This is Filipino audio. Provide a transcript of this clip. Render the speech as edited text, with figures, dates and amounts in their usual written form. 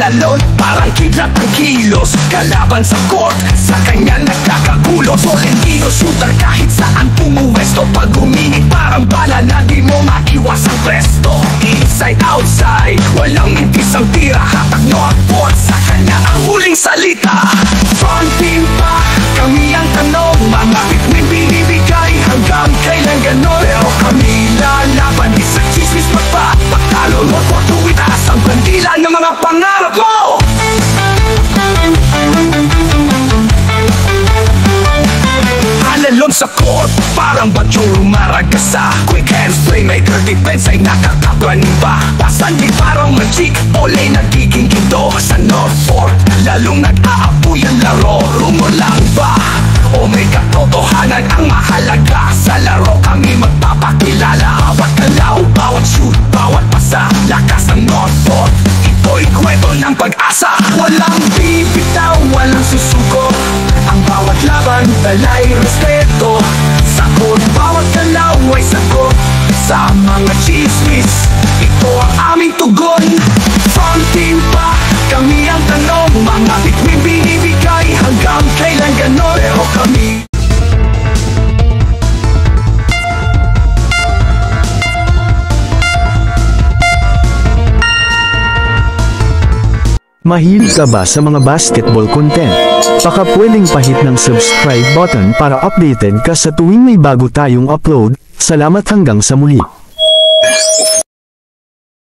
Alalon, parang kidlat ang kilos. Kalaban sa court, sa kanya nagkakagulo. Tolentino shooter kahit saan pumuwesto. Pag humingi parang bala na di mo maiwas ang presto. Inside, outside, walang mintis ang tira. Hatag no ang board, sa kanya ang huling salita. Front team pa, kami ang tanong. Mga bituin binibigay hanggang kailan ganon. Pero kami lalaban, di sa chismis pagpapakalo mo. Tuwitaas ang bandila ng mga pangarap mo. Alalon sa court, parang batyong rumaragasa. Quick hands, playmaker, defense ay nakakapraning pa. Pasan di parang magic, ole nagiging ginto. Sa North Fort, lalong nag-aapoy ang laro. Rumor lang ba? O may katotohanan ang mahalaga? Sa laro kami magpapakilala. Bawat galaw, bawat shoot, bawat pasa. Lakas ng North Fort, ito'y kwento ng pag-asa. Walang bibitaw, walang susuko. Ang bawat laban, dalay respeto. Sa court, bawat galaw ay sagot. Sa mga chismis, ito ang aming tugon. Front team pa, kami ang tanong. Mga bituin binibigay hanggang kailan ganon. Pero kami Mahilig ka ba sa mga basketball content? Baka pwedeng pahit ng subscribe button para updated ka sa tuwing may bago tayong upload. Salamat hanggang sa muli.